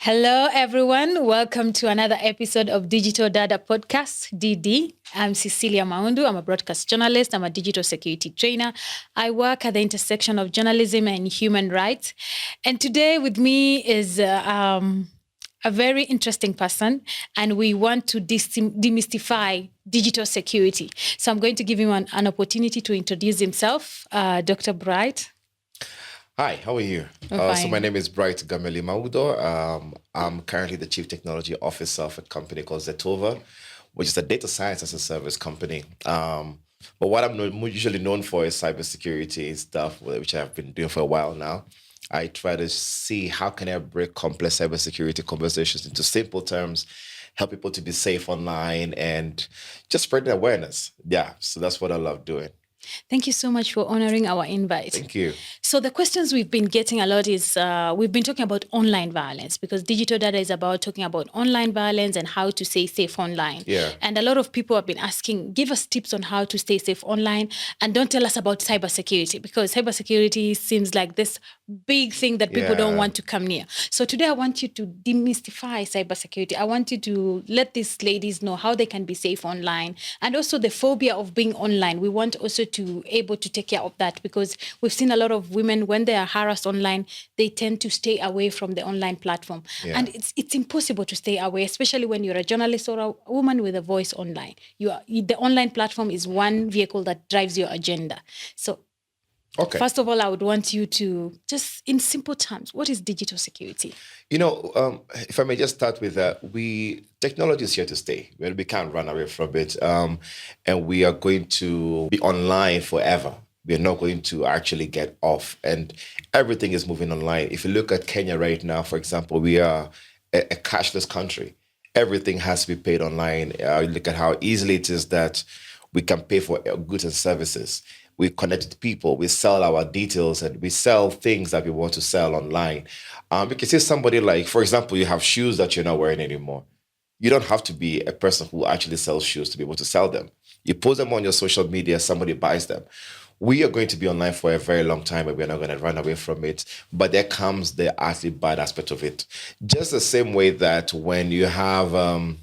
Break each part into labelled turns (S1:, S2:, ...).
S1: Hello, everyone. Welcome to another episode of Digital Dada Podcast, DD. I'm Cecilia Maundu. I'm a broadcast journalist. I'm a digital security trainer. I work at the intersection of journalism and human rights. And today with me is a very interesting person, and we want to demystify digital security. So I'm going to give him an opportunity to introduce himself. Dr. Bright.
S2: Hi, how are you? So my name is Bright Gameli Mawudor. I'm currently the Chief Technology Officer of a company called Zetova, which is a data science as a service company. But what I'm usually known for is cybersecurity stuff, which I've been doing for a while now. I try to see how can I break complex cybersecurity conversations into simple terms, help people to be safe online, and just spread the awareness. Yeah, so that's what I love doing.
S1: Thank you so much for honoring our invite.
S2: Thank you.
S1: So the questions we've been getting a lot is, we've been talking about online violence because digital data is about talking about online violence and how to stay safe online.
S2: Yeah.
S1: And a lot of people have been asking, give us tips on how to stay safe online, and don't tell us about cybersecurity, because cybersecurity seems like this big thing that people don't want to come near. So today I want you to demystify cybersecurity. I want you to let these ladies know how they can be safe online, and also the phobia of being online. We want also to able to take care of that, because we've seen a lot of women, when they are harassed online, they tend to stay away from the online platform.
S2: Yeah.
S1: And it's impossible to stay away, especially when you're a journalist or a woman with a voice online. The online platform is one vehicle that drives your agenda. So first of all, I would want you to just, in simple terms, what is digital security?
S2: If I may just start with that, technology is here to stay. We can't run away from it, and we are going to be online forever. We are not going to actually get off, and everything is moving online. If you look at Kenya right now, for example, we are a cashless country. Everything has to be paid online. Look at how easily it is that we can pay for goods and services. We connect to people, we sell our details, and we sell things that we want to sell online. You can see somebody like, for example, you have shoes that you're not wearing anymore. You don't have to be a person who actually sells shoes to be able to sell them. You post them on your social media, somebody buys them. We are going to be online for a very long time, and we're not going to run away from it. But there comes the actually bad aspect of it. Just the same way that when you have, when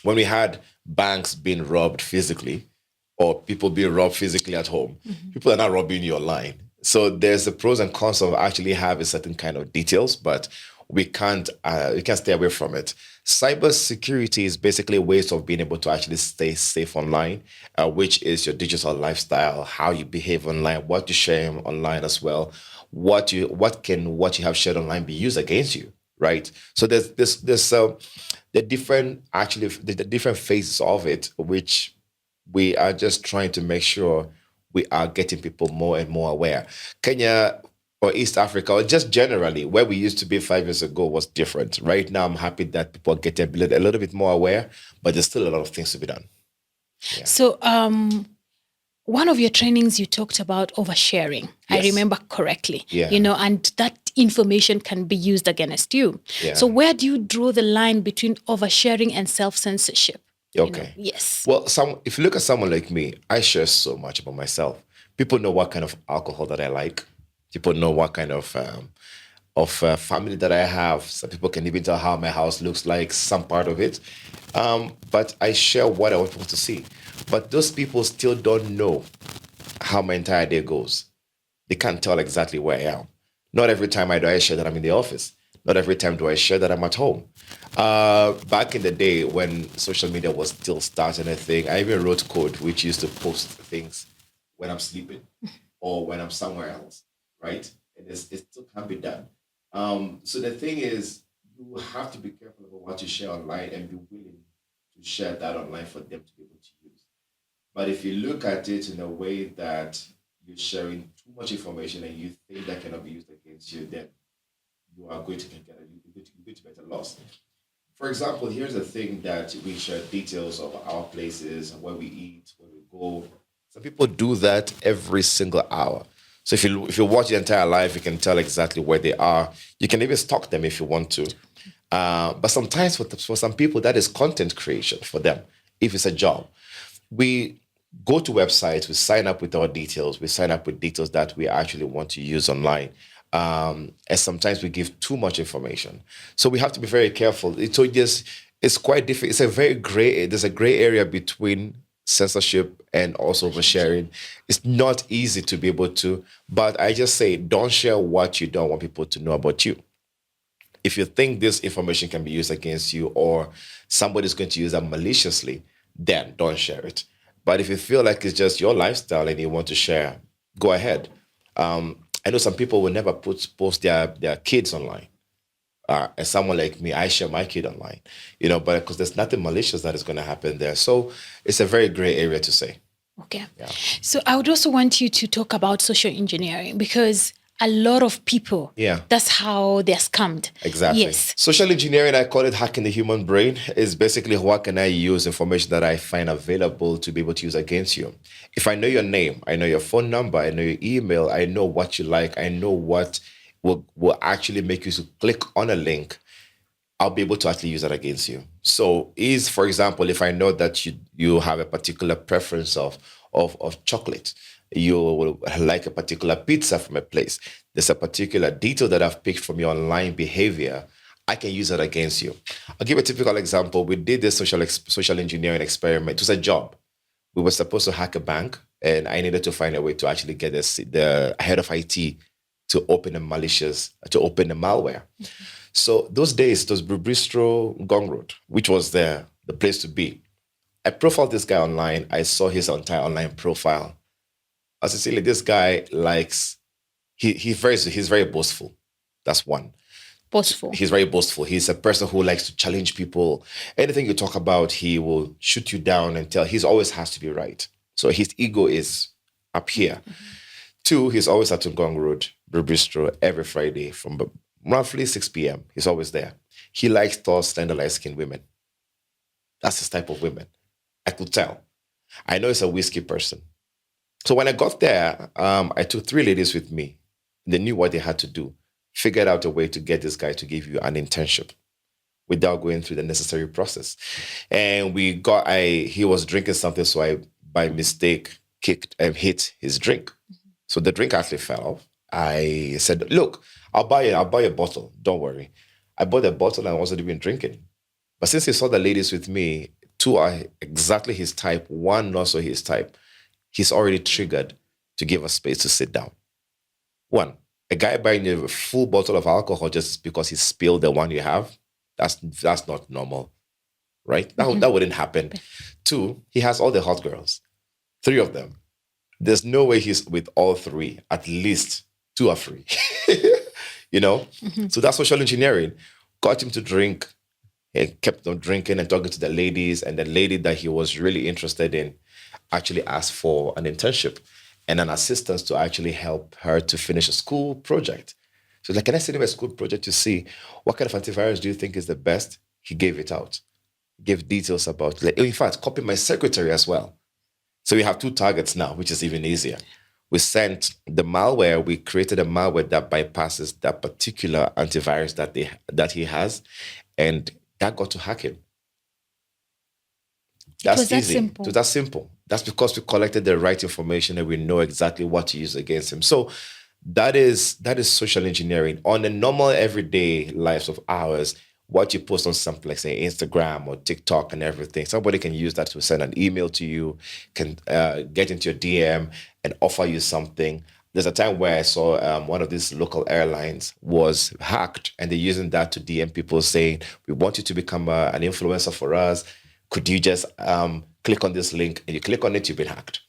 S2: we had banks being robbed physically, or people being robbed physically at home, people are not robbing you online. So there's the pros and cons of actually having certain kind of details, but we can't stay away from it. Cybersecurity is basically ways of being able to actually stay safe online, which is your digital lifestyle, how you behave online, what you share online as well, what you have shared online be used against you, right? So there's the different phases of it, which we are just trying to make sure we are getting people more and more aware. Kenya or East Africa, or just generally, where we used to be 5 years ago was different. Right now, I'm happy that people are getting a little bit more aware, but there's still a lot of things to be done.
S1: Yeah. So one of your trainings, you talked about oversharing. Yes. I remember correctly.
S2: Yeah.
S1: And that information can be used against you. Yeah. So where do you draw the line between oversharing and self-censorship?
S2: Okay.
S1: Yes.
S2: Well, if you look at someone like me, I share so much about myself. People know what kind of alcohol that I like. People know what kind of family that I have. Some people can even tell how my house looks like, some part of it. But I share what I want people to see. But those people still don't know how my entire day goes. They can't tell exactly where I am. Not every time I share that I'm in the office. Not every time do I share that I'm at home. Back in the day when social media was still starting a thing, I even wrote code which used to post things when I'm sleeping or when I'm somewhere else, right? And it still can be done. So the thing is, you have to be careful about what you share online and be willing to share that online for them to be able to use. But if you look at it in a way that you're sharing too much information and you think that cannot be used against you, then you are going to get a loss. For example, here's the thing that we share details of our places, where we eat, where we go. Some people do that every single hour. So if you watch the entire life, you can tell exactly where they are. You can even stalk them if you want to. But sometimes for some people, that is content creation for them, if it's a job. We go to websites, we sign up with our details, we sign up with details that we actually want to use online. And sometimes we give too much information. So we have to be very careful. It's quite different. There's a gray area between censorship and also oversharing. It's not easy to be able to, but I just say, don't share what you don't want people to know about you. If you think this information can be used against you or somebody's going to use that maliciously, then don't share it. But if you feel like it's just your lifestyle and you want to share, go ahead. I know some people will never post their kids online. And someone like me, I share my kid online, but because there's nothing malicious that is going to happen there. So it's a very gray area to say.
S1: Okay. Yeah. So I would also want you to talk about social engineering, because a lot of people, that's how they're scammed.
S2: Exactly.
S1: Yes.
S2: Social engineering, I call it hacking the human brain, is basically what can I use information that I find available to be able to use against you. If I know your name, I know your phone number, I know your email, I know what you like, I know what will actually make you to click on a link, I'll be able to actually use that against you. So for example, if I know that you have a particular preference of chocolate, you will like a particular pizza from a place, there's a particular detail that I've picked from your online behavior, I can use that against you. I'll give a typical example. We did this social engineering experiment. It was a job. We were supposed to hack a bank, and I needed to find a way to actually get the head of IT to open the malware. Mm-hmm. So those days, it was Bistro Gong Road, which was the place to be. I profiled this guy online. I saw his entire online profile. Cecilia, this guy he's very boastful. That's one.
S1: Boastful.
S2: He's very boastful. He's a person who likes to challenge people. Anything you talk about, he will shoot you down and he always has to be right. So his ego is up here. Mm-hmm. 2, he's always at Ngong Road, Bistro, every Friday from roughly 6 p.m. He's always there. He likes tall, slender, light-skinned women. That's his type of women. I could tell. I know he's a whiskey person. So when I got there, I took 3 ladies with me. They knew what they had to do. Figured out a way to get this guy to give you an internship without going through the necessary process. And he was drinking something, so I, by mistake, hit his drink. So the drink actually fell off. I said, look, I'll buy a bottle. Don't worry. I bought a bottle and I wasn't even drinking. But since he saw the ladies with me, 2 are exactly his type, 1 not so his type, he's already triggered to give us space to sit down. 1, a guy buying a full bottle of alcohol just because he spilled the one you have, that's not normal, right? That wouldn't happen. 2, he has all the hot girls, 3 of them. There's no way he's with all 3. At least 2 are free. Mm-hmm. So that's social engineering. Got him to drink. He kept on drinking and talking to the ladies. And the lady that he was really interested in actually asked for an internship and an assistance to actually help her to finish a school project. So can I send him a school project to see what kind of antivirus do you think is the best? He gave it out. Gave details about it. In fact, copied my secretary as well. So we have 2 targets now, which is even easier. We sent the malware. We created a malware that bypasses that particular antivirus that he has, and that got to hack him. That's easy. Simple. That's simple. That's because we collected the right information and we know exactly what to use against him. So that is social engineering on the normal everyday lives of ours. What you post on something like, say, Instagram or TikTok and everything, somebody can use that to send an email to you, can get into your DM and offer you something. There's a time where I saw one of these local airlines was hacked, and they're using that to DM people saying, we want you to become an influencer for us. Could you just click on this link? And you click on it, you've been hacked,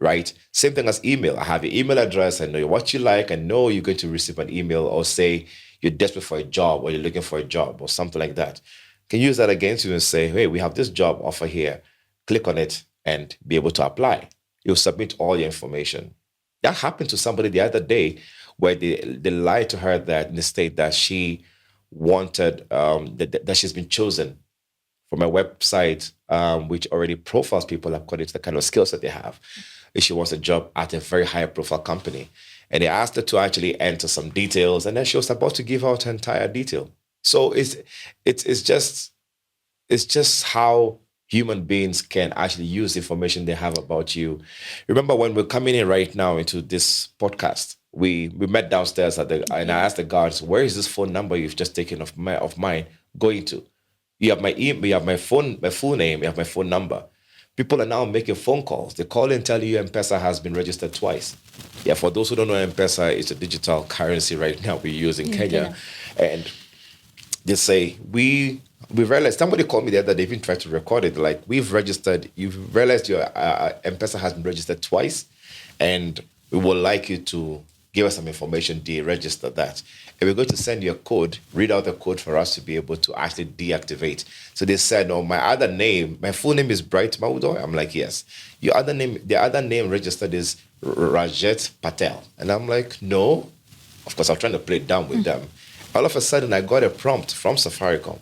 S2: right? Same thing as email. I have your email address. I know what you like. I know you're going to receive an email or say, you're desperate for a job or you're looking for a job or something like that. Can use that against you and say, hey, we have this job offer here. Click on it and be able to apply. You'll submit all your information. That happened to somebody the other day where they lied to her that in the state that she wanted, that she's been chosen from a website which already profiles people according to the kind of skills that they have. If she wants a job at a very high profile company. And they asked her to actually enter some details, and then she was about to give out her entire detail. So it's just how human beings can actually use the information they have about you. Remember when we're coming in right now into this podcast, We met downstairs and I asked the guards, where is this phone number you've just taken of mine going to? You have my email, you have my full name, you have my phone number. People are now making phone calls. They call and tell you M-Pesa has been registered twice. Yeah, for those who don't know, M-Pesa is a digital currency right now we use in Kenya. And they say, we realized, somebody called me the other day, even tried to record it, like, you've realized your M-Pesa has been registered twice, and we would like you to give us some information, deregister that. And we're going to send you a code, read out the code for us to be able to actually deactivate. So they said, no, my full name is Bright Mawudor. I'm like, yes. The other name registered is Rajet Patel. And I'm like, no. Of course, I'm trying to play it down with them. All of a sudden, I got a prompt from Safaricom.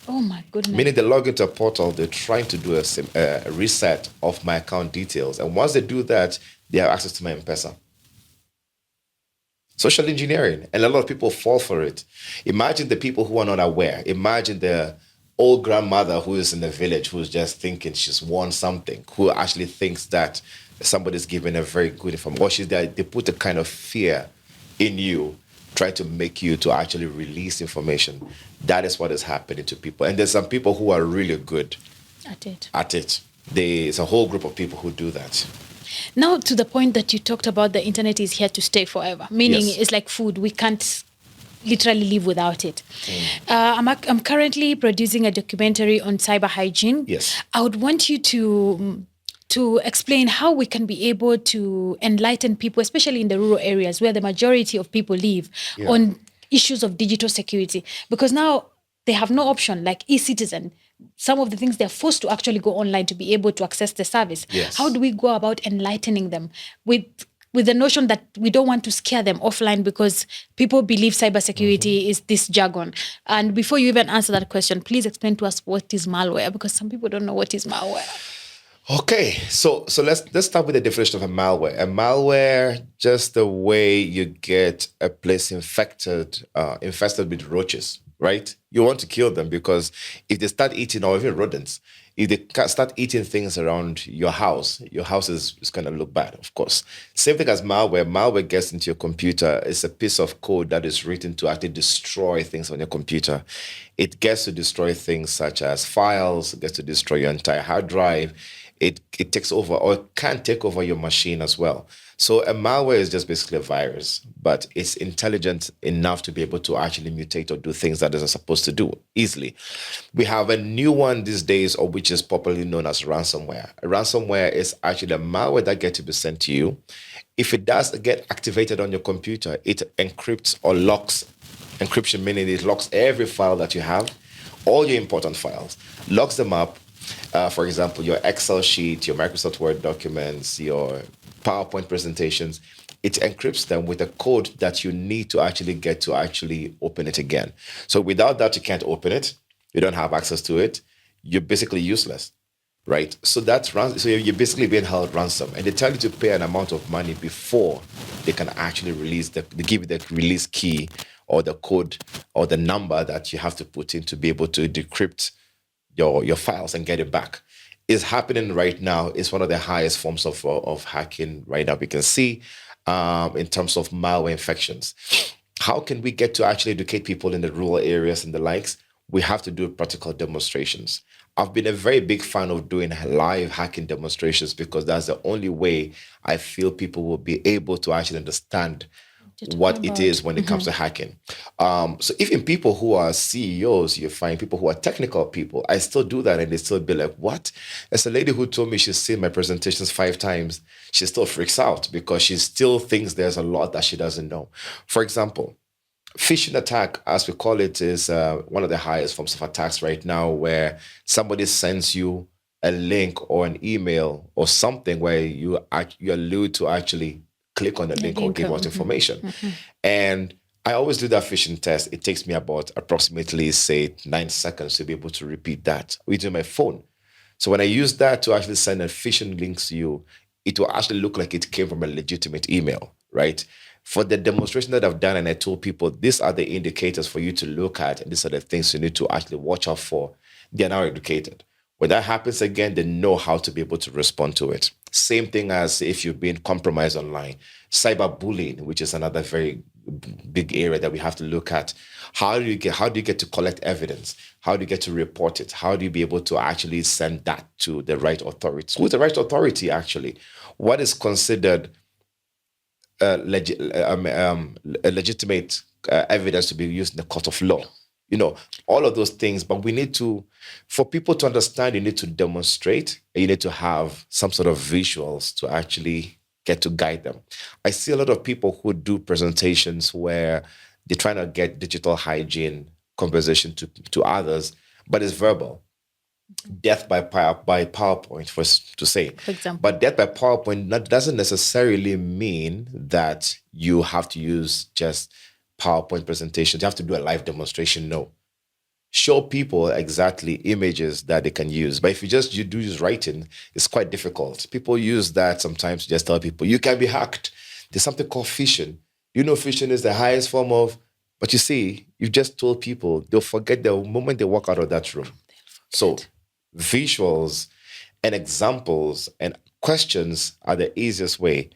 S1: Oh my goodness.
S2: Meaning they log into a portal, they're trying to do a reset of my account details. And once they do that, they have access to my M-Pesa. Social engineering. And a lot of people fall for it. Imagine the people who are not aware. Imagine the old grandmother who is in the village who's just thinking she's won something, who actually thinks that somebody's giving a very good information. Or she's there, they put a kind of fear in you, trying to make you to actually release information. That is what is happening to people. And there's some people who are really good at it. There's a whole group of people who do that.
S1: Now, to the point that you talked about, the internet is here to stay forever, meaning it's like food. We can't literally live without it. I'm currently producing a documentary on cyber hygiene.
S2: Yes.
S1: I would want you to explain how we can be able to enlighten people, especially in the rural areas where the majority of people live, on issues of digital security. Because now they have no option, like e-citizen. Some of the things they're forced to actually go online to be able to access the service.
S2: Yes.
S1: How do we go about enlightening them with the notion that we don't want to scare them offline because people believe cybersecurity is this jargon? And before you even answer that question, please explain to us what is malware, because some people don't know what is malware.
S2: Okay, so let's start with the definition of a malware. A malware, just the way you get a place infested with roaches, right? You want to kill them because if they start eating, or even rodents, if they start eating things around your house is going to look bad, of course. Same thing as malware. Malware gets into your computer. It's a piece of code that is written to actually destroy things on your computer. It gets to destroy things such as files. It gets to destroy your entire hard drive. It takes over, or it can take over your machine as well. So a malware is just basically a virus, but it's intelligent enough to be able to actually mutate or do things that it's supposed to do easily. We have a new one these days, or which is popularly known as ransomware. A ransomware is actually a malware that gets to be sent to you. If it does get activated on your computer, it encrypts or locks. Encryption meaning it locks every file that you have, all your important files, locks them up. For example, your Excel sheet, your Microsoft Word documents, your PowerPoint presentations, it encrypts them with a code that you need to actually get to actually open it again. So without that, you can't open it. You don't have access to it. You're basically useless, right? So you're basically being held ransom, and they tell you to pay an amount of money before they can actually they give you the release key or the code or the number that you have to put in to be able to decrypt your files and get it back. Is happening right now. It's one of the highest forms of hacking right now we can see in terms of malware infections. How can we get to actually educate people in the rural areas and the likes? We have to do practical demonstrations. I've been a very big fan of doing live hacking demonstrations because that's the only way I feel people will be able to actually understand what it is when it comes to hacking. So even people who are CEOs, you find people who are technical people, I still do that and they still be like, what? There's a lady who told me she's seen my presentations 5 times. She still freaks out because she still thinks there's a lot that she doesn't know. For example, phishing attack, as we call it, is one of the highest forms of attacks right now, where somebody sends you a link or an email or something where you're allude to actually click on the link or give out information. And I always do that phishing test. It takes me about approximately, say, 9 seconds to be able to repeat that using my phone. So when I use that to actually send a phishing link to you, it will actually look like it came from a legitimate email, right? For the demonstration that I've done, and I told people, these are the indicators for you to look at, and these are the things you need to actually watch out for. They are now educated. When that happens again, they know how to be able to respond to it. Same thing as if you've been compromised online. Cyberbullying, which is another very big area that we have to look at. How do you get to collect evidence? How do you get to report it? How do you be able to actually send that to the right authority? Who's the right authority, actually? What is considered a legitimate evidence to be used in the court of law? All of those things. But we need to, for people to understand, you need to demonstrate, and you need to have some sort of visuals to actually get to guide them. I see a lot of people who do presentations where they're trying to get digital hygiene conversation to others, but it's verbal. Death by PowerPoint, to say.
S1: For example.
S2: But death by PowerPoint doesn't necessarily mean that you have to use just PowerPoint presentations. You have to do a live demonstration. No. Show people exactly images that they can use. But if you do use writing, it's quite difficult. People use that sometimes to just tell people, you can be hacked. There's something called phishing. Phishing is the highest form of, but you see, you've just told people, they'll forget the moment they walk out of that room. So visuals and examples and questions are the easiest way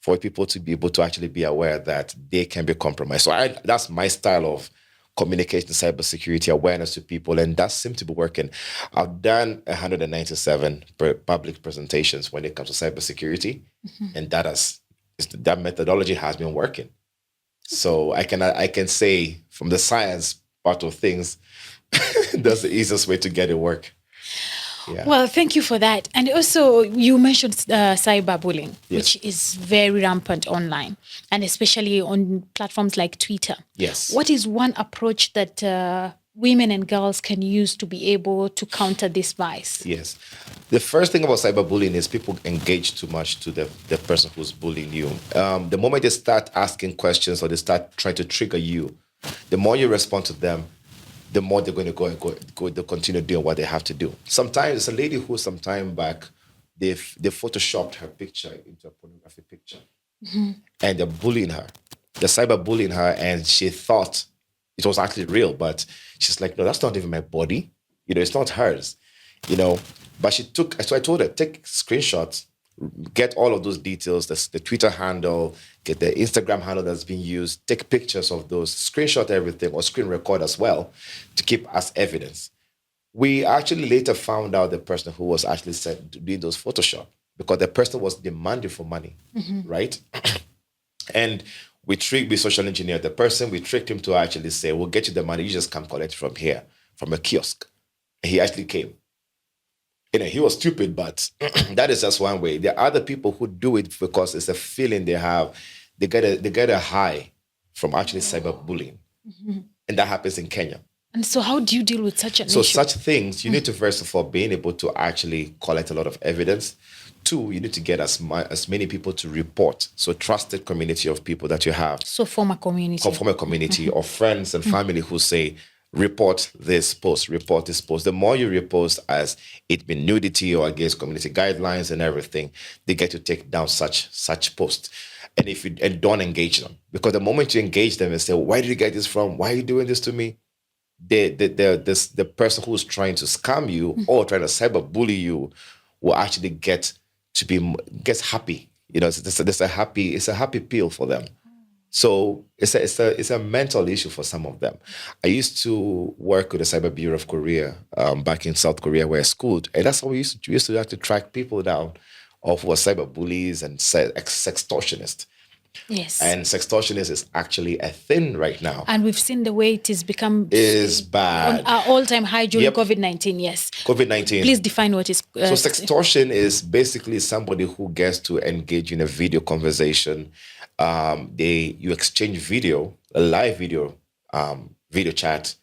S2: for people to be able to actually be aware that they can be compromised. So that's my style of communication, cybersecurity awareness to people, and that seems to be working. I've done 197 public presentations when it comes to cybersecurity, and that methodology has been working. So I can say from the science part of things, that's the easiest way to get it work. Yeah.
S1: Well, thank you for that. And also, you mentioned cyberbullying, which is very rampant online, and especially on platforms like Twitter.
S2: Yes.
S1: What is one approach that women and girls can use to be able to counter this vice?
S2: Yes. The first thing about cyberbullying is people engage too much to the person who's bullying you. The moment they start asking questions or they start trying to trigger you, the more you respond to them, the more they're going to go they'll continue doing what they have to do. Sometimes, there's a lady who some time back, they photoshopped her picture into a pornographic picture. And they're bullying her. They're cyberbullying her, and she thought it was actually real, but she's like, no, that's not even my body. It's not hers. But so I told her, take screenshots, get all of those details, the Twitter handle, get the Instagram handle that's being used, take pictures of those, screenshot everything, or screen record as well to keep as evidence. We actually later found out the person who was actually doing those Photoshop, because the person was demanding for money, right? And we social engineered the person. We tricked him to actually say, we'll get you the money, you just come collect from here, from a kiosk. And he actually came. He was stupid, but that is just one way. There are other people who do it because it's a feeling they have. They get a high from actually cyberbullying. And that happens in Kenya.
S1: And so how do you deal with such an issue?
S2: So such things, you need to, first of all, being able to actually collect a lot of evidence. 2, you need to get as many people to report. So trusted community of people that you have.
S1: So form a community.
S2: Or friends and family who say, report this post. The more you repost as it been nudity or against community guidelines and everything, they get to take down such posts. And don't engage them. Because the moment you engage them and say, where did you get this from? Why are you doing this to me? The person who's trying to scam you or trying to cyberbully you will actually gets happy. It's a happy pill for them. So it's a mental issue for some of them. I used to work with the Cyber Bureau of Korea back in South Korea, where I schooled, and that's how we used to have to track people down of who were cyber bullies and sextortionists.
S1: Yes.
S2: And sextortionist is actually a thing right now.
S1: And we've seen the way it has become
S2: is bad.
S1: On our all-time high during COVID-19, yes.
S2: COVID-19.
S1: Please define what is...
S2: So sextortion is basically somebody who gets to engage in a video conversation. You exchange video, a live video, video chat,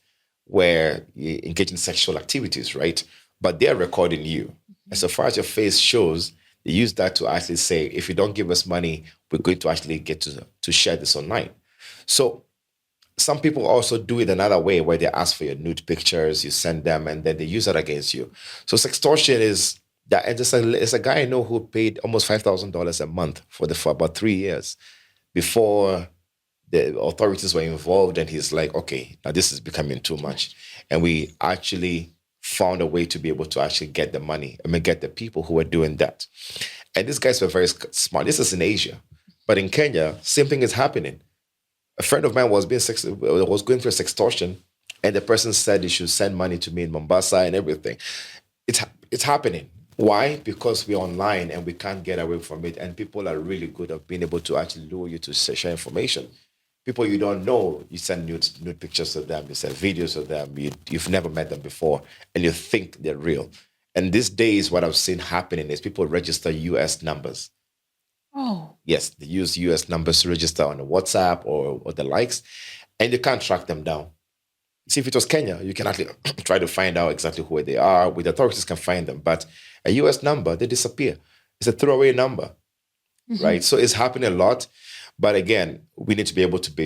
S2: where you engage in sexual activities, right? But they're recording you. And so far as your face shows, they use that to actually say, if you don't give us money, we're going to actually get to share this online. So some people also do it another way, where they ask for your nude pictures, you send them, and then they use that against you. So sextortion is that. And it's a guy I know who paid almost $5,000 a month for about 3 years before the authorities were involved. And he's like, okay, now this is becoming too much. And we actually found a way to be able to actually get the money. Get the people who were doing that. And these guys were very smart. This is in Asia. But in Kenya, same thing is happening. A friend of mine was going through a sextortion, and the person said he should send money to me in Mombasa and everything. It's happening. Why? Because we're online and we can't get away from it. And people are really good at being able to actually lure you to share information. People you don't know, you send nude pictures to them, you send videos of them, you've never met them before, and you think they're real. And these days, what I've seen happening is people register US numbers.
S1: Oh.
S2: Yes, they use US numbers to register on the WhatsApp or the likes, and you can't track them down. See, if it was Kenya, you can actually try to find out exactly who they are. With authorities can find them, but a US number, they disappear. It's a throwaway number, right? So it's happening a lot. But again, we need to be able to be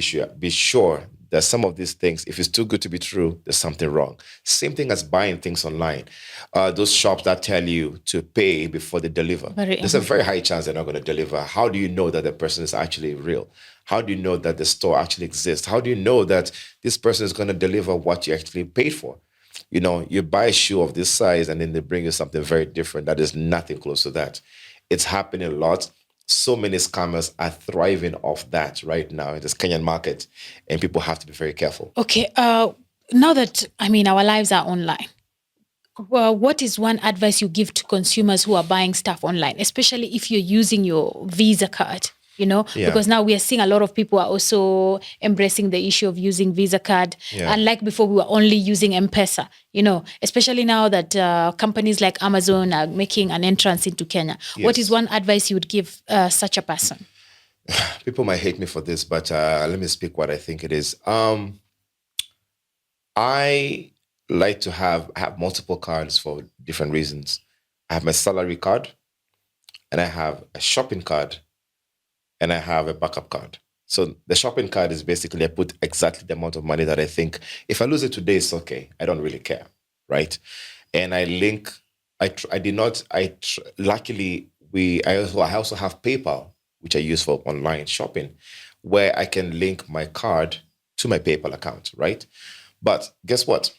S2: sure that some of these things, if it's too good to be true, there's something wrong. Same thing as buying things online. Those shops that tell you to pay before they deliver. There's a very high chance they're not going to deliver. How do you know that the person is actually real? How do you know that the store actually exists? How do you know that this person is going to deliver what you actually paid for? You know, you buy a shoe of this size and then they bring you something very different that is nothing close to that. It's happening a lot. So many scammers are thriving off that right now in this Kenyan market, and people have to be very careful.
S1: Okay. Now that, our lives are online, well, what is one advice you give to consumers who are buying stuff online, especially if you're using your Visa card? Because now we are seeing a lot of people are also embracing the issue of using Visa card. Unlike before, we were only using M-Pesa, especially now that companies like Amazon are making an entrance into Kenya. Yes. What is one advice you would give such a person?
S2: People might hate me for this, but let me speak what I think it is. I like to have multiple cards for different reasons. I have my salary card, and I have a shopping card, and I have a backup card. So the shopping card is basically I put exactly the amount of money that I think if I lose it today, it's okay. I don't really care, right? And I link. Luckily, I also have PayPal, which I use for online shopping, where I can link my card to my PayPal account, right? But guess what?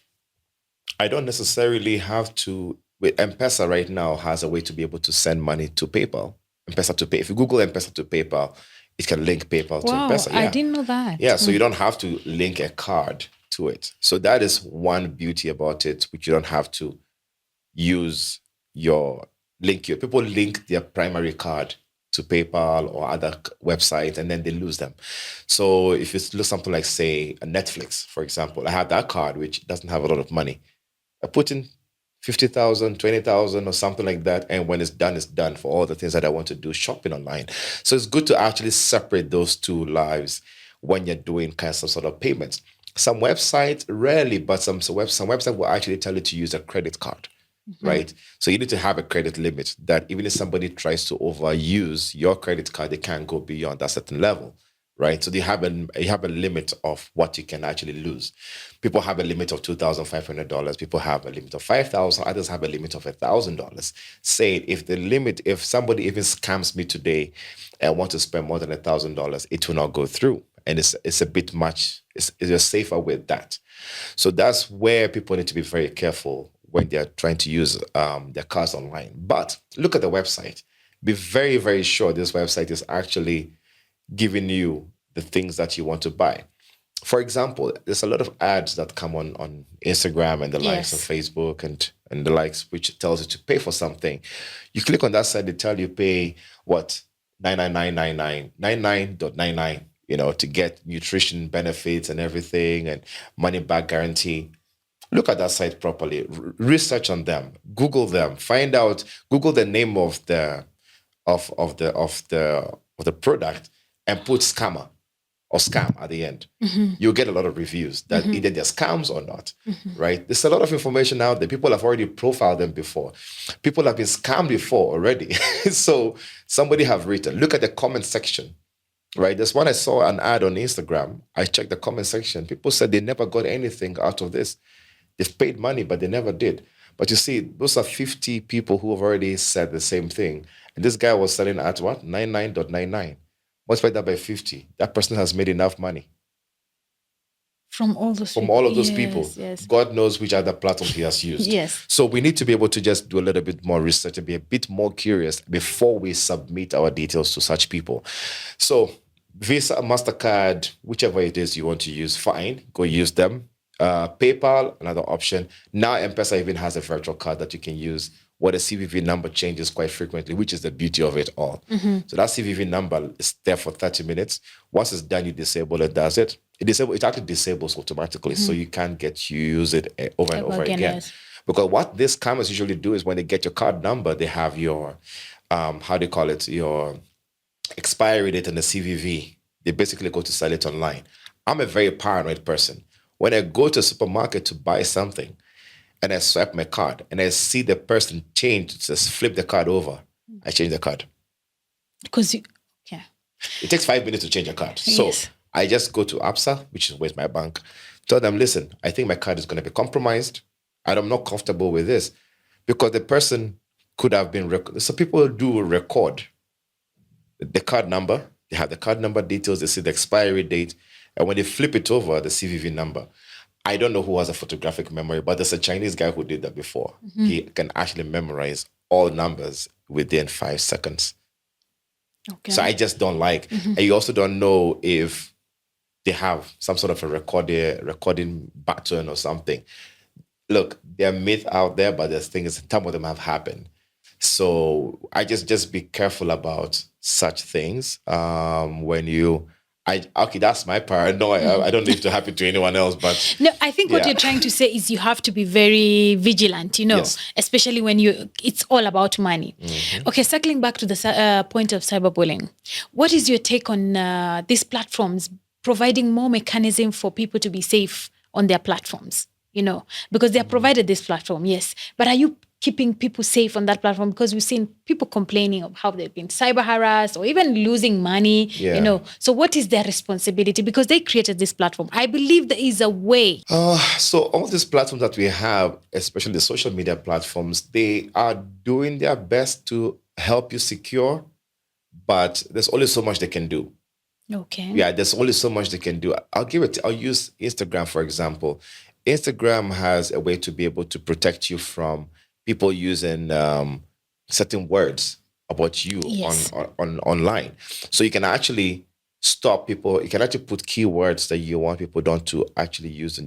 S2: I don't necessarily have to. With M-Pesa right now has a way to be able to send money to PayPal. M-Pesa to pay. If you Google M-Pesa to PayPal, it can link PayPal to M-Pesa.
S1: I didn't know that.
S2: Yeah, so you don't have to link a card to it. So that is one beauty about it, which you don't have to use people link their primary card to PayPal or other websites, and then they lose them. So if you look something like, say, a Netflix, for example, I have that card, which doesn't have a lot of money. I put in 50,000, 20,000 or something like that. And when it's done for all the things that I want to do shopping online. So it's good to actually separate those two lives when you're doing kind of some sort of payments. Some websites, rarely, but some website will actually tell you to use a credit card, right? So you need to have a credit limit that even if somebody tries to overuse your credit card, they can't go beyond that certain level. Right, so you have a limit of what you can actually lose. People have a limit of $2,500. People have a limit of $5,000. Others have a limit of $1,000. Say if somebody even scams me today and want to spend more than $1,000, it will not go through, and it's a bit much. It's safer with that. So that's where people need to be very careful when they're trying to use their cards online. But look at the website. Be very, very sure this website is actually giving you the things that you want to buy. For example, there's a lot of ads that come on Instagram and the likes, on Facebook and the likes, which tells you to pay for something. You click on that site, they tell you pay what? 99999, 99.99, to get nutrition benefits and everything and money back guarantee. Look at that site properly. Research on them. Google them. Google the name of the product and put scammer or scam at the end. You'll get a lot of reviews that either they're scams or not, right? There's a lot of information out there. People have already profiled them before. People have been scammed before already. So somebody have written, look at the comment section, right? There's one I saw an ad on Instagram. I checked the comment section. People said they never got anything out of this. They've paid money, but they never did. But you see, those are 50 people who have already said the same thing. And this guy was selling at what? 99.99. Multiply that by 50. That person has made enough money.
S1: From all those
S2: people.
S1: Yes.
S2: God knows which other platform he has used.
S1: Yes.
S2: So we need to be able to just do a little bit more research and be a bit more curious before we submit our details to such people. So Visa, MasterCard, whichever it is you want to use, fine, go use them. PayPal, another option. Now M-Pesa even has a virtual card that you can use where the CVV number changes quite frequently, which is the beauty of it all. So that CVV number is there for 30 minutes. Once it's done, you disable it, does it. It actually disables automatically, so you can't get to use it over and over again. Yes. Because what these scammers usually do is when they get your card number, they have your, how do you call it, your expiry date and the CVV. They basically go to sell it online. I'm a very paranoid person. When I go to a supermarket to buy something and I swipe my card and I see the person change, just flip the card over, I change the card.
S1: Because it
S2: takes 5 minutes to change a card. So I just go to ABSA, which is where's my bank, tell them, listen, I think my card is going to be compromised. I'm not comfortable with this because the person could have been, so people do record the card number. They have the card number details. They see the expiry date. And when they flip it over, the CVV number, I don't know who has a photographic memory, but there's a Chinese guy who did that before. He can actually memorize all numbers within 5 seconds. Okay. So I just don't like. And you also don't know if they have some sort of a recording button or something. Look, there are myths out there, but there's things, some of them have happened. So I just be careful about such things. That's my part. No, I don't need to happen to anyone else, but...
S1: No, I think what you're trying to say is you have to be very vigilant, especially when it's all about money. Okay, circling back to the point of cyberbullying, what is your take on these platforms providing more mechanism for people to be safe on their platforms? Because they are provided this platform, yes. But are you keeping people safe on that platform? Because we've seen people complaining of how they've been cyber harassed or even losing money, So what is their responsibility? Because they created this platform. I believe there is a way.
S2: So all these platforms that we have, especially the social media platforms, they are doing their best to help you secure, but there's only so much they can do.
S1: Okay.
S2: Yeah, there's only so much they can do. I'll use Instagram, for example. Instagram has a way to be able to protect you from people using certain words about you on online. So you can actually stop people. You can actually put keywords that you want people don't to actually use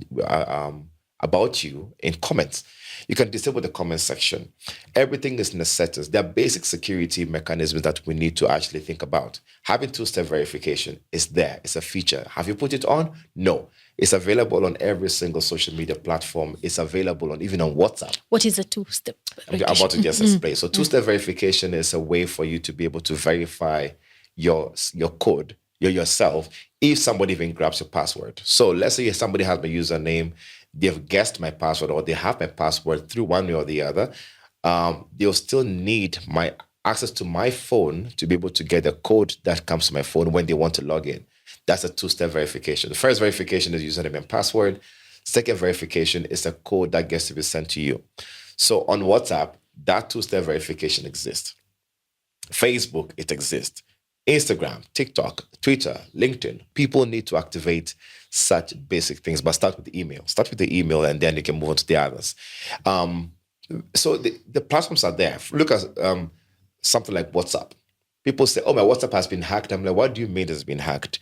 S2: about you in comments. You can disable the comment section. Everything is in the settings. There are basic security mechanisms that we need to actually think about. Having two-step verification is there. It's a feature. Have you put it on? No. It's available on every single social media platform. It's available even on WhatsApp.
S1: What is a two-step verification?
S2: I'm about to just explain. So two-step verification is a way for you to be able to verify your code, yourself, if somebody even grabs your password. So let's say somebody has my username, they've guessed my password, or they have my password through one way or the other. They'll still need my access to my phone to be able to get the code that comes to my phone when they want to log in. That's a two-step verification. The first verification is username and password. Second verification is a code that gets to be sent to you. So on WhatsApp, that two-step verification exists. Facebook, it exists. Instagram, TikTok, Twitter, LinkedIn. People need to activate such basic things, but start with the email. Start with the email, and then you can move on to the others. So the platforms are there. Look at something like WhatsApp. People say, oh, my WhatsApp has been hacked. I'm like, what do you mean it's been hacked?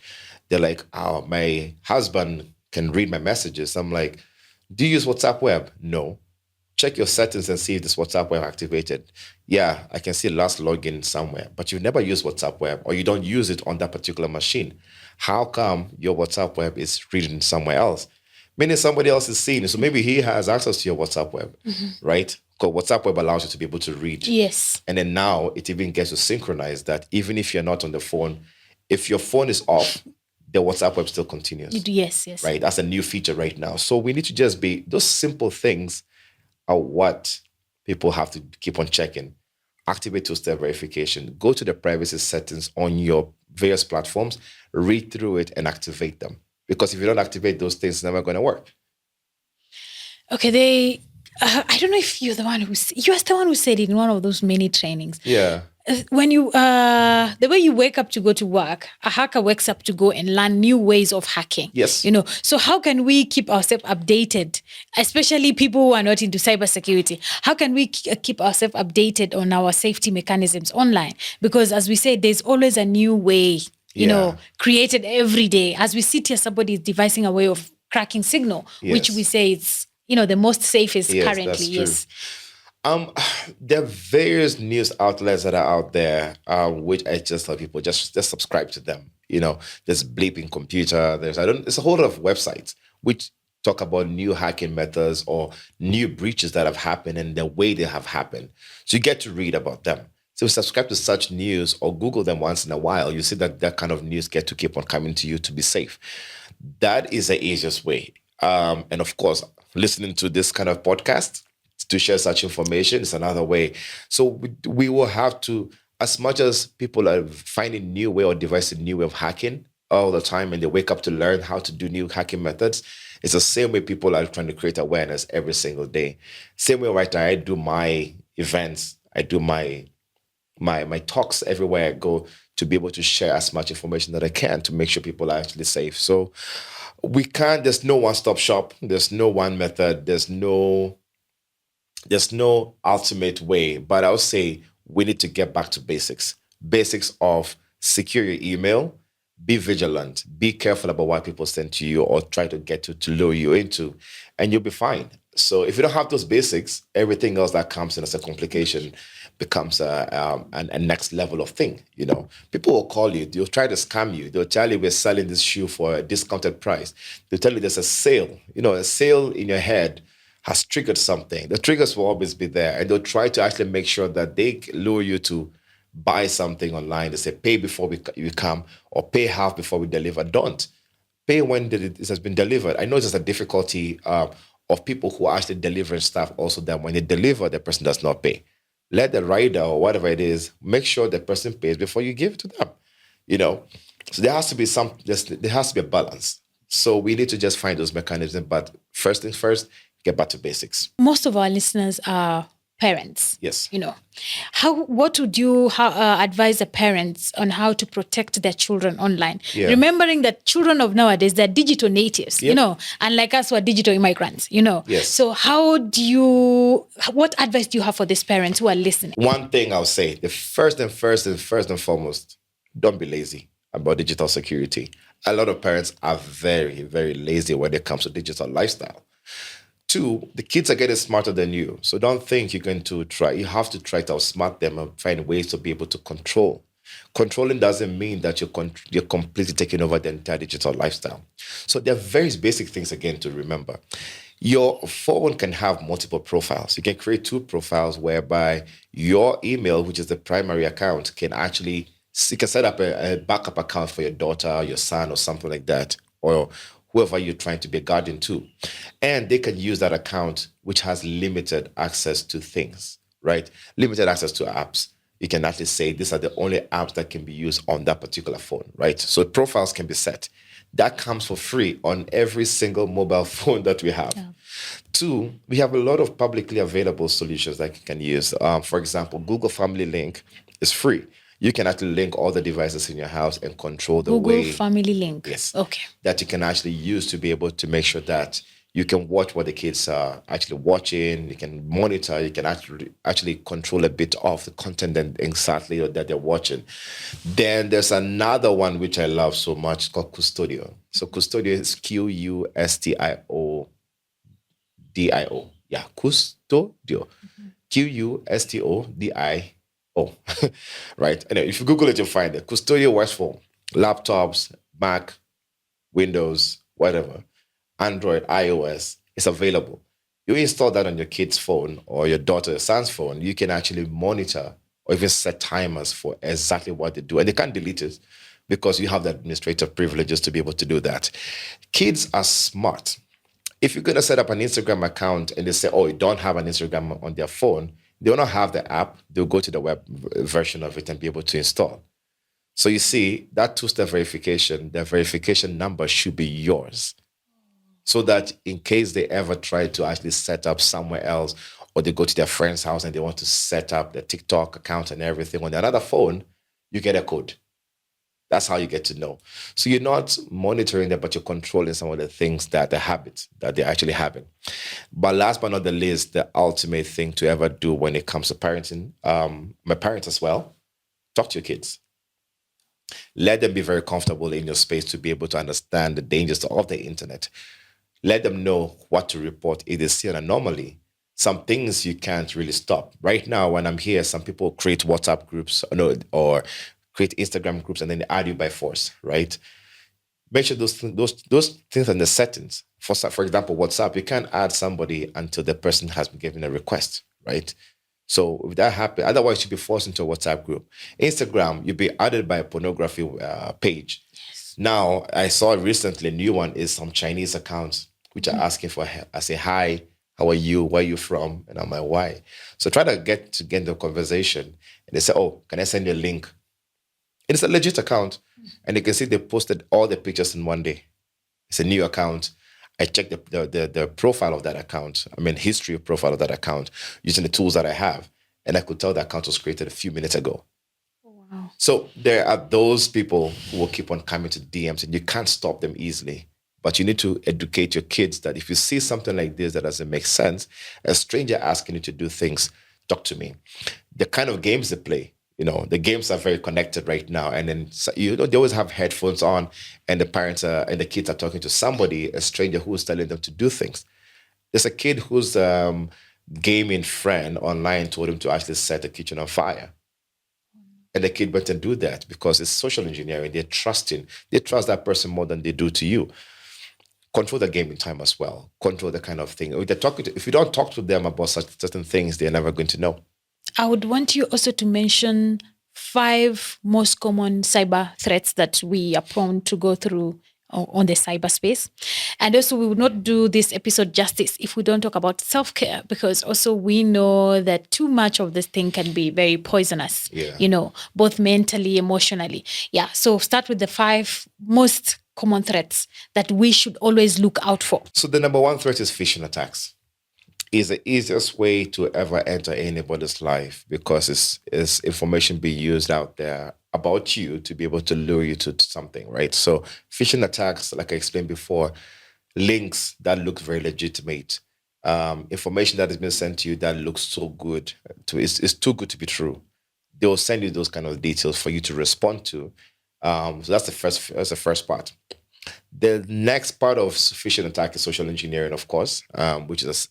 S2: They're like, oh, my husband can read my messages. I'm like, do you use WhatsApp web? No. Check your settings and see if this WhatsApp web activated. Yeah, I can see last login somewhere, but you've never used WhatsApp web, or you don't use it on that particular machine. How come your WhatsApp web is reading somewhere else? Meaning somebody else is seeing it. So maybe he has access to your WhatsApp web, right? Because WhatsApp web allows you to be able to read.
S1: Yes.
S2: And then now it even gets to synchronize that even if you're not on the phone, if your phone is off, the WhatsApp web still continues.
S1: Yes.
S2: Right? That's a new feature right now. So we need to just those simple things are what people have to keep on checking. Activate two-step verification. Go to the privacy settings on your various platforms, read through it, and activate them. Because if you don't activate those things, it's never going to work.
S1: Okay, I don't know if you're the one who said it in one of those many trainings.
S2: Yeah.
S1: when you the way you wake up to go to work, a hacker wakes up to go and learn new ways of hacking.
S2: Yes.
S1: So how can we keep ourselves updated, especially people who are not into cybersecurity? How can we keep ourselves updated on our safety mechanisms online? Because as we said, there's always a new way, created every day. As we sit here, somebody is devising a way of cracking signal, which we say it's the most safest currently.
S2: That's true.
S1: Yes.
S2: There are various news outlets that are out there, which I just tell people just subscribe to them. There's Bleeping Computer. There's a whole lot of websites which talk about new hacking methods or new breaches that have happened and the way they have happened. So you get to read about them. So subscribe to such news or Google them once in a while. You see that kind of news get to keep on coming to you to be safe. That is the easiest way. And of course, listening to this kind of podcast to share such information is another way. So we will have to, as much as people are finding new way or devising new way of hacking all the time and they wake up to learn how to do new hacking methods, it's the same way people are trying to create awareness every single day. Same way right now, I do my events, I do my talks everywhere I go to be able to share as much information that I can to make sure people are actually safe. So there's no one-stop shop. There's no one method. There's no ultimate way, but I would say we need to get back to basics. Basics of secure your email, be vigilant, be careful about what people send to you or try to get to lure you into, and you'll be fine. So if you don't have those basics, everything else that comes in as a complication becomes a next level of thing. People will call you, they'll try to scam you. They'll tell you we're selling this shoe for a discounted price. They'll tell you there's a sale. A sale in your head has triggered something. The triggers will always be there, and they'll try to actually make sure that they lure you to buy something online. They say, pay before we come, or pay half before we deliver. Don't. Pay when it has been delivered. I know there's a difficulty of people who are actually delivering stuff also that when they deliver, the person does not pay. Let the rider or whatever it is, make sure the person pays before you give it to them. So there has to be a balance. So we need to just find those mechanisms. But first things first, get back to basics.
S1: Most of our listeners are parents.
S2: Yes.
S1: What would you advise the parents on how to protect their children online?
S2: Yeah.
S1: Remembering that children of nowadays, they're digital natives,
S2: Yep.
S1: unlike us who are digital immigrants,
S2: Yes.
S1: So what advice do you have for these parents who are listening?
S2: One thing I'll say, the first and foremost, don't be lazy about digital security. A lot of parents are very, very lazy when it comes to digital lifestyle. 2, the kids are getting smarter than you. So don't think you're going to try. You have to try to outsmart them and find ways to be able to control. Controlling doesn't mean that you're completely taking over the entire digital lifestyle. So there are various basic things, again, to remember. Your phone can have multiple profiles. You can create 2 profiles whereby your email, which is the primary account, you can set up a backup account for your daughter, your son, or something like that, or whoever you're trying to be a guardian to. And they can use that account, which has limited access to things, right? Limited access to apps. You can actually say these are the only apps that can be used on that particular phone, right? So profiles can be set. That comes for free on every single mobile phone that we have. Yeah. 2, we have a lot of publicly available solutions that you can use. For example, Google Family Link is free. You can actually link all the devices in your house and control the way...
S1: Google Family Link.
S2: Yes.
S1: Okay.
S2: That you can actually use to be able to make sure that you can watch what the kids are actually watching. You can monitor. You can actually control a bit of the content exactly that they're watching. Then there's another one which I love so much called Custodio. So Custodio is Qustio. Yeah, Custodio. Mm-hmm. Qustodio. Right. And if you Google it, you'll find it. Custodio works for laptops, Mac, Windows, whatever, Android, iOS. It's available. You install that on your kid's phone or your daughter, son's phone. You can actually monitor or even set timers for exactly what they do. And they can't delete it because you have the administrative privileges to be able to do that. Kids are smart. If you're going to set up an Instagram account and they say, oh, you don't have an Instagram on their phone, they will not have the app. They'll go to the web version of it and be able to install. So you see, that 2-step verification, the verification number should be yours. So that in case they ever try to actually set up somewhere else or they go to their friend's house and they want to set up their TikTok account and everything. On another phone, you get a code. That's how you get to know. So you're not monitoring them, but you're controlling some of the things that the habits that they're actually having. But last but not the least, the ultimate thing to ever do when it comes to parenting, my parents as well, talk to your kids. Let them be very comfortable in your space to be able to understand the dangers of the internet. Let them know what to report if they see an anomaly. Some things you can't really stop. Right now, when I'm here, some people create WhatsApp groups or create Instagram groups and then they add you by force, right? Make sure those things are in the settings. For example, WhatsApp, you can't add somebody until the person has been given a request, right? So if that happens, otherwise you'll be forced into a WhatsApp group. Instagram, you'll be added by a pornography page. Yes. Now, I saw recently a new one is some Chinese accounts which are asking for help. I say, hi, how are you? Where are you from? And I'm like, why? So try to get the conversation. And they say, oh, can I send you a link? And it's a legit account. And you can see they posted all the pictures in one day. It's a new account. I checked the profile of that account. History profile of that account using the tools that I have. And I could tell the account was created a few minutes ago.
S1: Wow.
S2: So there are those people who will keep on coming to DMs and you can't stop them easily. But you need to educate your kids that if you see something like this that doesn't make sense, a stranger asking you to do things, talk to me. The kind of games they play, the games are very connected right now. And then they always have headphones on and the parents and the kids are talking to somebody, a stranger who's telling them to do things. There's a kid whose gaming friend online told him to actually set the kitchen on fire. And the kid went and do that because it's social engineering. They trust that person more than they do to you. Control the gaming time as well. Control the kind of thing. If you don't talk to them about certain things, they're never going to know.
S1: I would want you also to mention 5 most common cyber threats that we are prone to go through on the cyberspace. And also, we would not do this episode justice if we don't talk about self-care, because also we know that too much of this thing can be very poisonous, both mentally, emotionally. Yeah. So start with the 5 most common threats that we should always look out for.
S2: So the number 1 threat is phishing attacks. Is the easiest way to ever enter anybody's life because it's information being used out there about you to be able to lure you to something, right? So phishing attacks, like I explained before, links that look very legitimate, information that has been sent to you that looks so good, it's too good to be true. They will send you those kind of details for you to respond to. So that's the first part. The next part of phishing attack is social engineering, of course, which is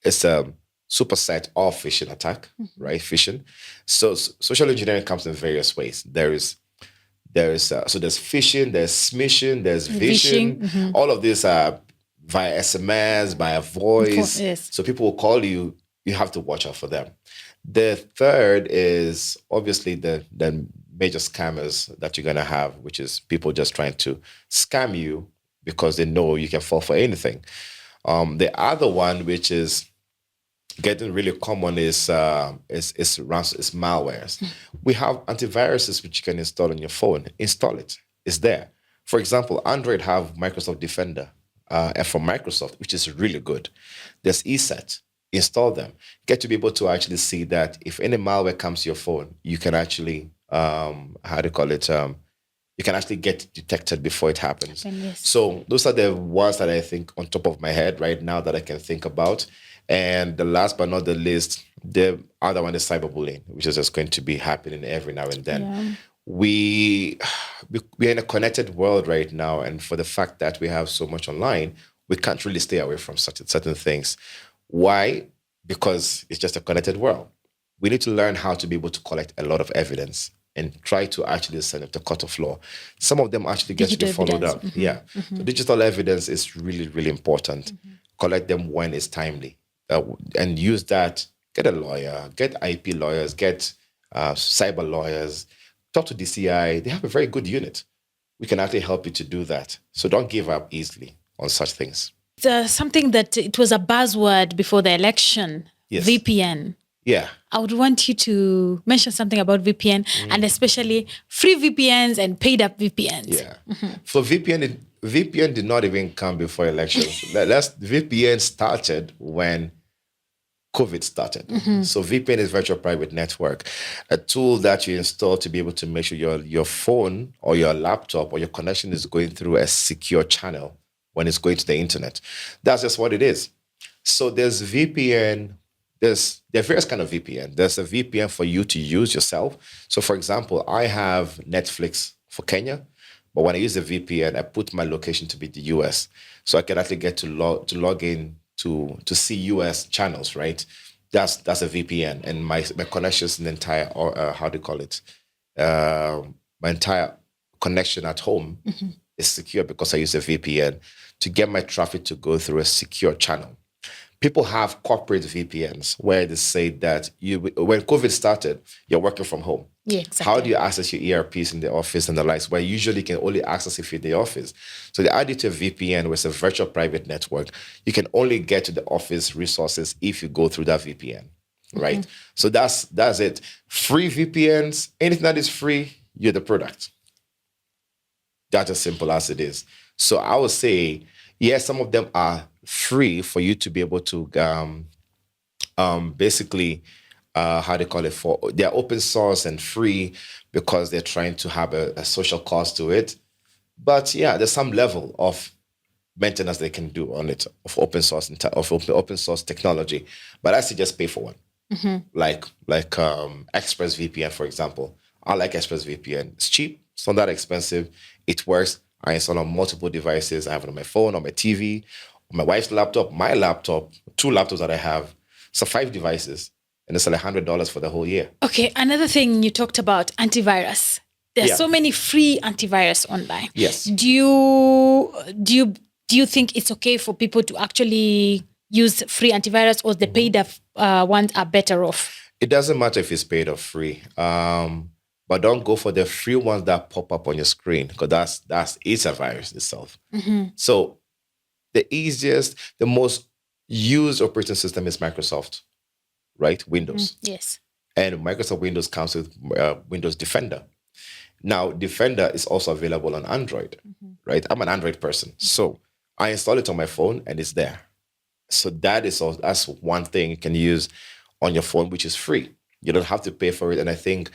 S2: it's a superset of phishing attack, right? Phishing. So social engineering comes in various ways. There's phishing, there's smishing, there's vishing. All of these are via SMS, via voice.
S1: Yes.
S2: So people will call you. You have to watch out for them. The third is obviously the major scammers that you're going to have, which is people just trying to scam you because they know you can fall for anything. The other one, which is getting really common, is malwares. We have antiviruses which you can install on your phone. Install it. It's there. For example, Android have Microsoft Defender from Microsoft, which is really good. There's ESET. Install them. Get to be able to actually see that if any malware comes to your phone, you can actually you can actually get detected before it happens.
S1: Yes.
S2: So those are the ones that I think on top of my head right now that I can think about. And the last but not the least, the other one is cyberbullying, which is just going to be happening every now and then.
S1: Yeah.
S2: We're in a connected world right now. And for the fact that we have so much online, we can't really stay away from certain things. Why? Because it's just a connected world. We need to learn how to be able to collect a lot of evidence and try to actually send it to court of law. Some of them actually get to be followed up. Yeah. So digital evidence is really, really important. Collect them when it's timely. And use that. Get a lawyer, get IP lawyers, get cyber lawyers. Talk to DCI. They have a very good unit. We can actually help you to do that. So don't give up easily on such things.
S1: Something that it was a buzzword before the election,
S2: Yes.
S1: VPN.
S2: Yeah.
S1: I would want you to mention something about VPN and especially free VPNs and paid up VPNs.
S2: Yeah. For VPN did not even come before elections. VPN started when COVID started. So VPN is virtual private network, a tool that you install to be able to make sure your phone or your laptop or your connection is going through a secure channel when it's going to the internet. That's just what it is. So there's VPN. There are various kind of VPN. There's a VPN for you to use yourself. So for example, I have Netflix for Kenya, but when I use the VPN, I put my location to be the US. So I can actually get to log in to see US channels, right? That's a VPN. And my connections in the entire, how do you call it? My entire connection at home is secure because I use a VPN to get my traffic to go through a secure channel. People have corporate VPNs where they say that when COVID started, you're working from home.
S1: Yeah, exactly.
S2: How do you access your ERPs in the office and the likes, where usually you can only access if you're in the office? So they add you to a VPN, which is a virtual private network. You can only get to the office resources if you go through that VPN, right? So that's it. Free VPNs, anything that is free, you're the product. That's as simple as it is. So I would say, yes, some of them are free for you to be able to basically, how they call it, they're open source and free because they're trying to have a social cost to it. But yeah, there's some level of maintenance they can do on it of open source open source technology. But I suggest pay for one, like ExpressVPN, for example. I like ExpressVPN. It's cheap. It's not that expensive. It works. I install on multiple devices. I have it on my phone, on my TV, on my wife's laptop, my laptop, 2 laptops that I have. So 5 devices. And it's like $100 for the whole year.
S1: Okay, another thing you talked about, antivirus. There's so many free antivirus online.
S2: Yes.
S1: Do you think it's okay for people to actually use free antivirus, or the paid ones are better off?
S2: It doesn't matter if it's paid or free. But don't go for the free ones that pop up on your screen, because it's a virus itself. So the easiest, the most used operating system is Microsoft, right? Windows.
S1: Yes.
S2: And Microsoft Windows comes with Windows Defender. Now, Defender is also available on Android, right? I'm an Android person. So I install it on my phone and it's there. So that's one thing you can use on your phone, which is free. You don't have to pay for it. And I think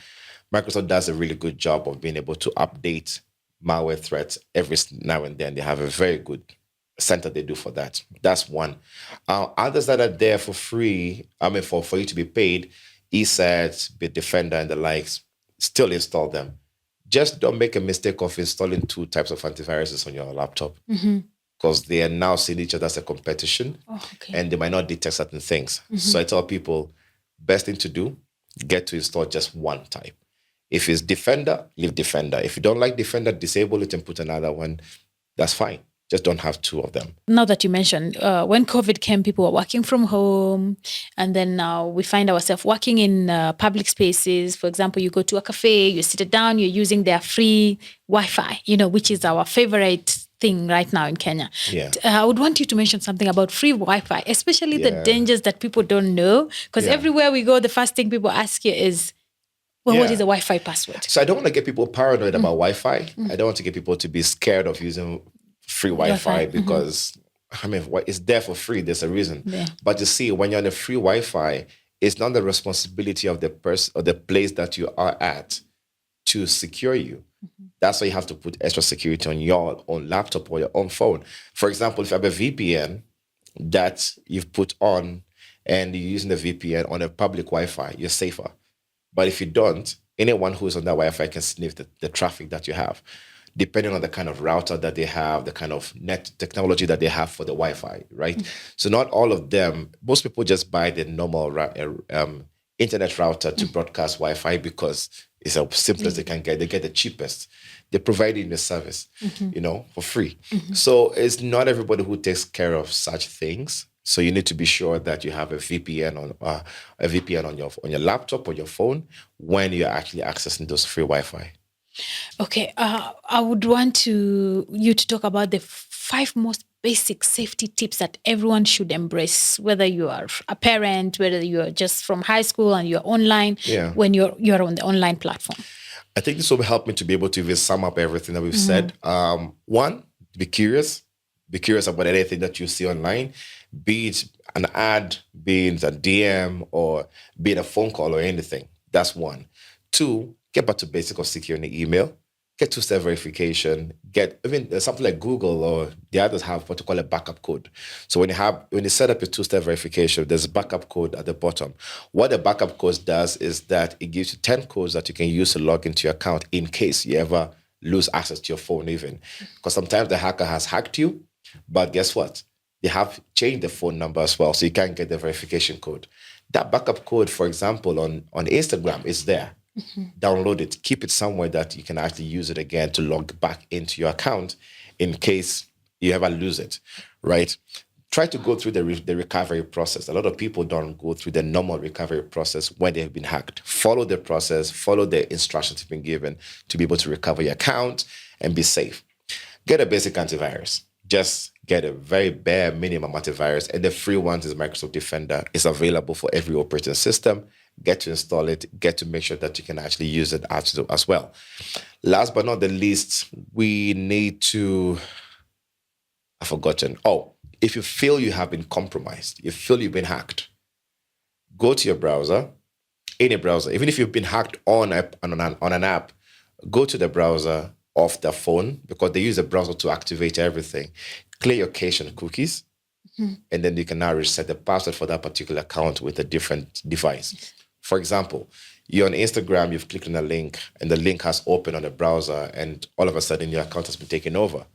S2: Microsoft does a really good job of being able to update malware threats every now and then. They have a very good center they do for that. That's one. Others that are there for free, for you to be paid, ESET, Bitdefender, and the likes, still install them. Just don't make a mistake of installing 2 types of antiviruses on your laptop, because they are now seeing each other as a competition, and they might not detect certain things. So I tell people, best thing to do, get to install just one type. If it's Defender, leave Defender. If you don't like Defender, disable it and put another one. That's fine. Just don't have 2 of them.
S1: Now that you mentioned, when COVID came, people were working from home. And then now we find ourselves working in public spaces. For example, you go to a cafe, you sit down, you're using their free Wi-Fi, which is our favorite thing right now in Kenya.
S2: Yeah.
S1: I would want you to mention something about free Wi-Fi, especially the dangers that people don't know. Because everywhere we go, the first thing people ask you is, what is a Wi-Fi password?
S2: So I don't want to get people paranoid about Wi-Fi. I don't want to get people to be scared of using free Wi-Fi because, it's there for free. There's a reason. Yeah. But you see, when you're on a free Wi-Fi, it's not the responsibility of the person or the place that you are at to secure you. That's why you have to put extra security on your own laptop or your own phone. For example, if you have a VPN that you've put on and you're using the VPN on a public Wi-Fi, you're safer. But if you don't, anyone who is on that Wi-Fi can sniff the traffic that you have, depending on the kind of router that they have, the kind of net technology that they have for the Wi-Fi, right? So not all of them, most people just buy the normal internet router to broadcast Wi-Fi because it's the simplest they can get. They get the cheapest. They provide it in the service, for free. So it's not everybody who takes care of such things. So you need to be sure that you have a VPN on your laptop or your phone when you're actually accessing those free Wi-Fi.
S1: Okay, I would want you to talk about the 5 most basic safety tips that everyone should embrace, whether you are a parent, whether you are just from high school and you're online, when you're on the online platform.
S2: I think this will help me to be able to even sum up everything that we've said. 1, be curious. Be curious about anything that you see online. be it an ad, be it a DM, or be it a phone call or anything. That's one. Two, get back to basic of securing the email. Get two-step verification. Get even something like Google or the others have what you call a backup code. So when you set up your two-step verification, there's a backup code at the bottom. What the backup code does is that it gives you 10 codes that you can use to log into your account in case you ever lose access to your phone even. Because sometimes the hacker has hacked you, but guess what? They have changed the phone number as well, so you can't get the verification code. That backup code, for example, on Instagram is there. Download it, keep it somewhere that you can actually use it again to log back into your account in case you ever lose it, right? Try to go through the recovery process. A lot of people don't go through the normal recovery process when they've been hacked. Follow the process, follow the instructions you've been given to be able to recover your account and be safe. Get a basic antivirus. Just get a very bare minimum antivirus, and the free ones is Microsoft Defender. It's available for every operating system. Get to install it, get to make sure that you can actually use it as well. Last but not the least, we need to, I've forgotten. Oh, if you feel you have been compromised, you feel you've been hacked, go to your browser, any browser. Even if you've been hacked on an app, go to the browser of the phone, because they use the browser to activate everything. Clear your cache and cookies, and then you can now reset the password for that particular account with a different device. For example, you're on Instagram, you've clicked on a link, and the link has opened on the browser, and all of a sudden your account has been taken over.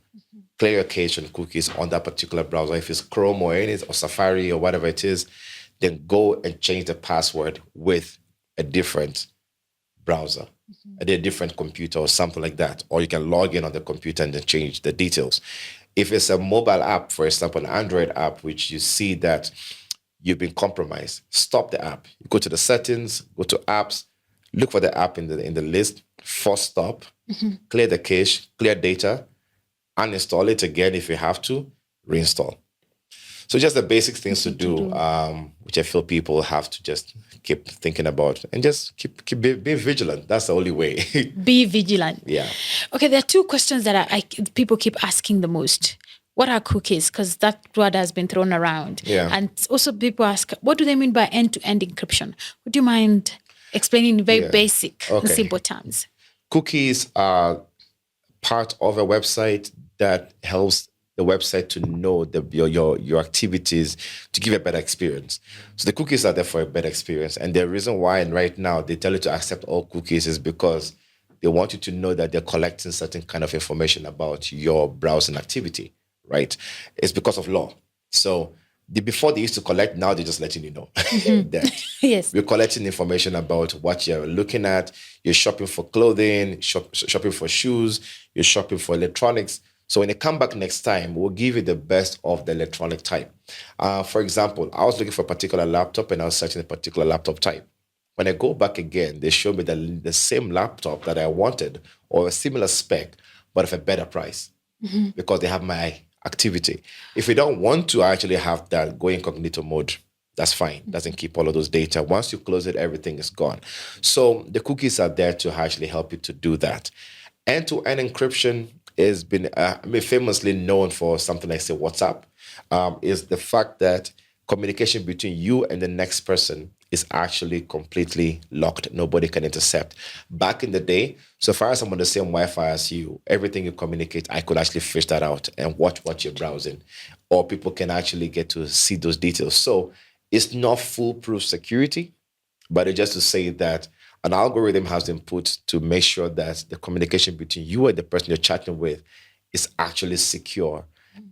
S2: Clear your cache and cookies on that particular browser. If it's Chrome or Safari or whatever it is, then go and change the password with a different browser, a different computer or something like that. Or you can log in on the computer and then change the details. If it's a mobile app, for example, an Android app, which you see that you've been compromised, stop the app. You go to the settings, go to apps, look for the app in the list, force stop, clear the cache, clear data, uninstall it again if you have to, reinstall. So just the basic things to do, which I feel people have to just keep thinking about, and just keep be vigilant. That's the only way.
S1: Be vigilant.
S2: Yeah.
S1: Okay, there are two questions that people keep asking the most. What are cookies? Because that word has been thrown around.
S2: Yeah.
S1: And also people ask, what do they mean by end-to-end encryption? Would you mind explaining in very basic, simple terms?
S2: Cookies are part of a website that helps the website to know your activities, to give a better experience. So the cookies are there for a better experience. And the reason why, and right now, they tell you to accept all cookies is because they want you to know that they're collecting certain kind of information about your browsing activity, right? It's because of law. So before they used to collect, now they're just letting you know that
S1: yes,
S2: we're collecting information about what you're looking at. You're shopping for clothing, shopping for shoes, you're shopping for electronics. So when they come back next time, we'll give you the best of the electronic type. For example, I was looking for a particular laptop and I was searching a particular laptop type. When I go back again, they show me the same laptop that I wanted or a similar spec, but of a better price because they have my activity. If you don't want to actually have that, go incognito mode. That's fine. Doesn't keep all of those data. Once you close it, everything is gone. So the cookies are there to actually help you to do that. End-to-end encryption has been famously known for something like, say, WhatsApp, is the fact that communication between you and the next person is actually completely locked. Nobody can intercept. Back in the day, so far as I'm on the same Wi-Fi as you, everything you communicate, I could actually fish that out and watch what you're browsing, or people can actually get to see those details. So it's not foolproof security, but it's just to say that an algorithm has been put to make sure that the communication between you and the person you're chatting with is actually secure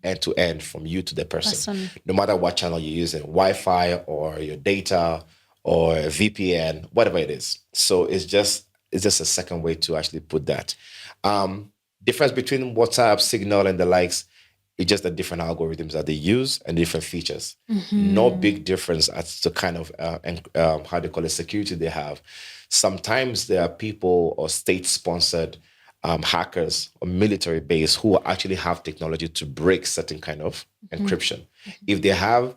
S2: end to end from you to the person.
S1: Awesome.
S2: No matter what channel you're using, Wi-Fi or your data or VPN, whatever it is. So it's just a second way to actually put that. Difference between WhatsApp, Signal, and the likes, it's just the different algorithms that they use and different features. No big difference as to kind of how they call it, security they have. Sometimes there are people or state-sponsored hackers or military base who actually have technology to break certain kind of encryption. If they have,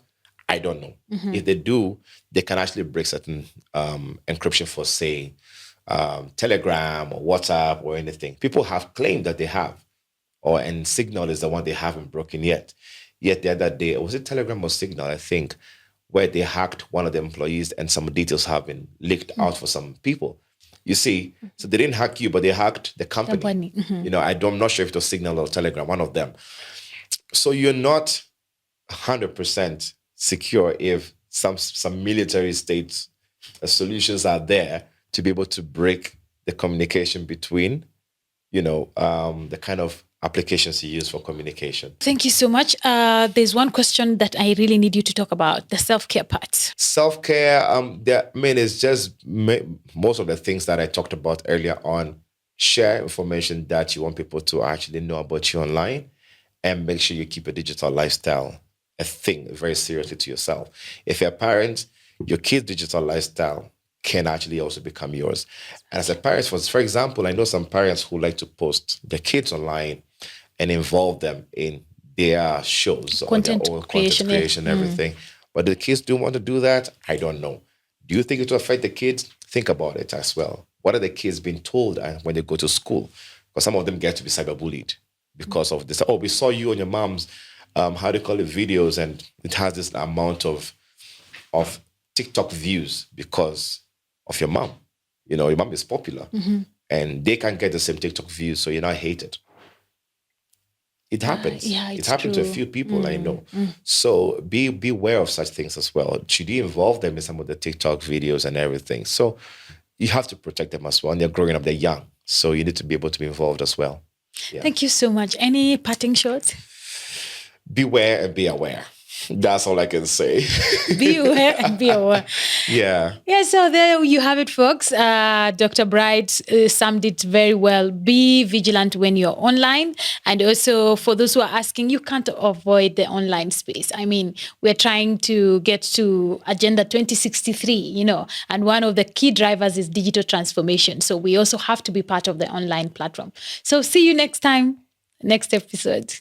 S2: I don't know. If they do, they can actually break certain encryption for, say, Telegram or WhatsApp or anything. People have claimed that they have, and Signal is the one they haven't broken yet. Yet the other day, was it Telegram or Signal, I think, where they hacked one of the employees and some details have been leaked out for some people. You see, so they didn't hack you, but they hacked the company. You know, I'm not sure if it was Signal or Telegram, one of them. So you're not 100% secure if some military state solutions are there to be able to break the communication between, the kind of applications you use for communication.
S1: Thank you so much. There's one question that I really need you to talk about, the self-care part.
S2: Self-care, it's just most of the things that I talked about earlier on. Share information that you want people to actually know about you online, and make sure you keep a digital lifestyle a thing very seriously to yourself. If you're a parent, your kid's digital lifestyle can actually also become yours. And as a parent, for example, I know some parents who like to post their kids online and involve them in their shows,
S1: content
S2: or
S1: creation,
S2: everything. But the kids do want to do that? I don't know. Do you think it will affect the kids? Think about it as well. What are the kids being told when they go to school? Because some of them get to be cyberbullied because of this. Oh, we saw you on your mom's, videos, and it has this amount of TikTok views because of your mom. Your mom is popular, and they can't get the same TikTok views, so you're not hated. It happens. It's happened to a few people I know. So be aware of such things as well. Should you involve them in some of the TikTok videos and everything? So you have to protect them as well. And they're growing up, they're young. So you need to be able to be involved as well.
S1: Yeah. Thank you so much. Any parting shots?
S2: Beware and be aware. That's all I can say.
S1: Be aware and be aware.
S2: Yeah.
S1: Yeah, so there you have it, folks. Dr. Bright summed it very well. Be vigilant when you're online. And also, for those who are asking, you can't avoid the online space. I mean, we're trying to get to Agenda 2063, and one of the key drivers is digital transformation. So we also have to be part of the online platform. So see you next time, next episode.